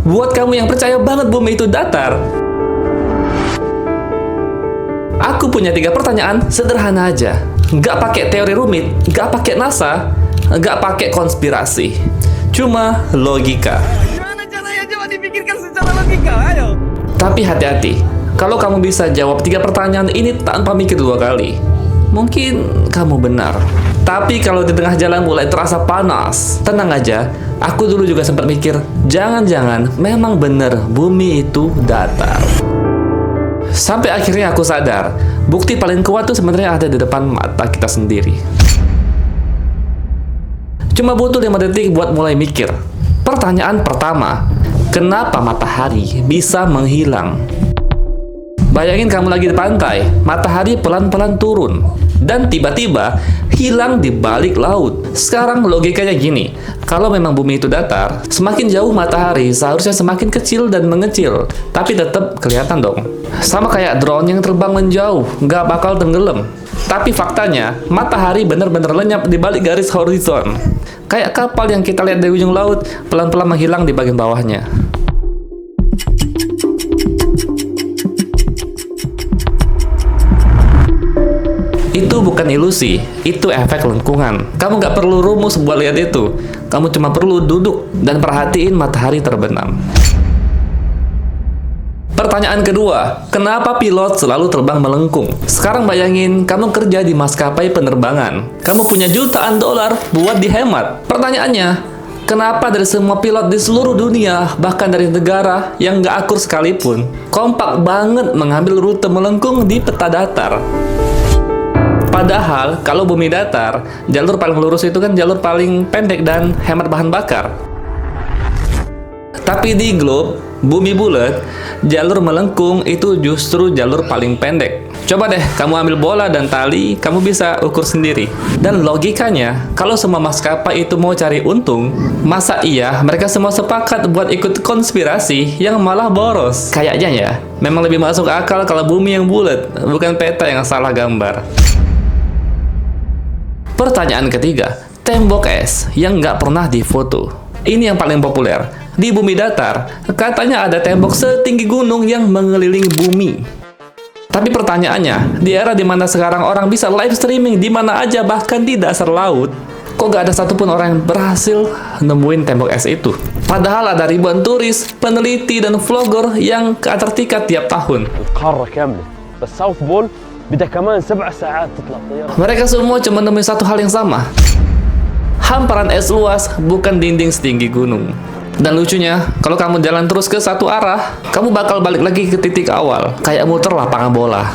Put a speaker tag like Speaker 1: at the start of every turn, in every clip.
Speaker 1: Buat kamu yang percaya banget bumi itu datar, aku punya 3 pertanyaan sederhana aja. Nggak pakai teori rumit, nggak pakai NASA, nggak pakai konspirasi. Cuma logika.
Speaker 2: Gimana caranya? Coba dipikirkan secara logika, ayo.
Speaker 1: Tapi hati-hati, kalau kamu bisa jawab 3 pertanyaan ini tanpa mikir 2 kali, mungkin kamu benar. Tapi kalau di tengah jalan mulai terasa panas, tenang aja. Aku dulu juga sempat mikir, jangan-jangan memang benar bumi itu datar. Sampai akhirnya aku sadar, bukti paling kuat tuh sebenarnya ada di depan mata kita sendiri. Cuma butuh 5 detik buat mulai mikir. Pertanyaan pertama, kenapa matahari bisa menghilang? Bayangin kamu lagi di pantai, matahari pelan-pelan turun, dan tiba-tiba hilang di balik laut. Sekarang logikanya gini, kalau memang bumi itu datar, semakin jauh matahari seharusnya semakin kecil dan mengecil, tapi tetap kelihatan dong. Sama kayak drone yang terbang menjauh, nggak bakal tenggelam. Tapi faktanya, matahari benar-benar lenyap di balik garis horizon. Kayak kapal yang kita lihat di ujung laut, pelan-pelan menghilang di bagian bawahnya. Itu bukan ilusi, itu efek lengkungan. Kamu nggak perlu rumus buat lihat itu. Kamu cuma perlu duduk dan perhatiin matahari terbenam. Pertanyaan kedua, kenapa pilot selalu terbang melengkung? Sekarang bayangin, kamu kerja di maskapai penerbangan. Kamu punya jutaan dolar buat dihemat. Pertanyaannya, kenapa dari semua pilot di seluruh dunia, bahkan dari negara yang nggak akur sekalipun, kompak banget mengambil rute melengkung di peta datar? Padahal, kalau bumi datar, jalur paling lurus itu kan jalur paling pendek dan hemat bahan bakar. Tapi di globe, bumi bulat, jalur melengkung itu justru jalur paling pendek. Coba deh, kamu ambil bola dan tali, kamu bisa ukur sendiri. Dan logikanya, kalau semua maskapai itu mau cari untung, masa iya mereka semua sepakat buat ikut konspirasi yang malah boros? Kayaknya ya, memang lebih masuk akal kalau bumi yang bulat, bukan peta yang salah gambar. Pertanyaan ketiga, tembok es yang nggak pernah difoto. Ini yang paling populer. Di bumi datar, katanya ada tembok setinggi gunung yang mengelilingi bumi. Tapi pertanyaannya, di era dimana sekarang orang bisa live streaming di mana aja, bahkan di dasar laut, kok nggak ada satupun orang yang berhasil nemuin tembok es itu? Padahal ada ribuan turis, peneliti, dan vlogger yang ke Antartika tiap tahun.
Speaker 3: القارة كاملة الساوث بول بدها كمان 7 ساعات تطلع طيارة.
Speaker 1: Mereka semua cuma nemuin satu hal yang sama. Hamparan es luas, bukan dinding setinggi gunung. Dan lucunya, kalau kamu jalan terus ke satu arah, kamu bakal balik lagi ke titik awal, kayak muter lapangan bola.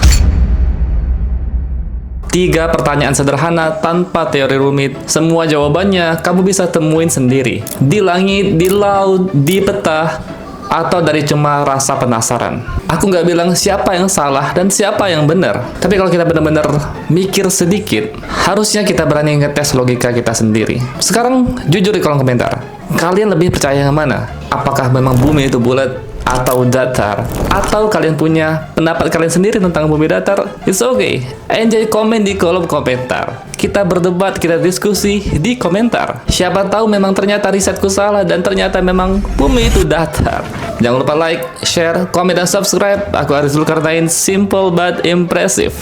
Speaker 1: 3 pertanyaan sederhana tanpa teori rumit. Semua jawabannya kamu bisa temuin sendiri. Di langit, di laut, di peta, atau dari cuma rasa penasaran. Aku nggak bilang siapa yang salah dan siapa yang benar. Tapi kalau kita benar-benar mikir sedikit, harusnya kita berani ngetes logika kita sendiri. Sekarang jujur di kolom komentar, kalian lebih percaya yang mana? Apakah memang bumi itu bulat atau datar? Atau kalian punya pendapat kalian sendiri tentang bumi datar? It's okay. Enjoy komen di kolom komentar. Kita berdebat, kita diskusi di komentar. Siapa tahu memang ternyata risetku salah dan ternyata memang bumi itu datar. Jangan lupa like, share, komen, dan subscribe. Aku Aris Zulkarnain, simple but impressive.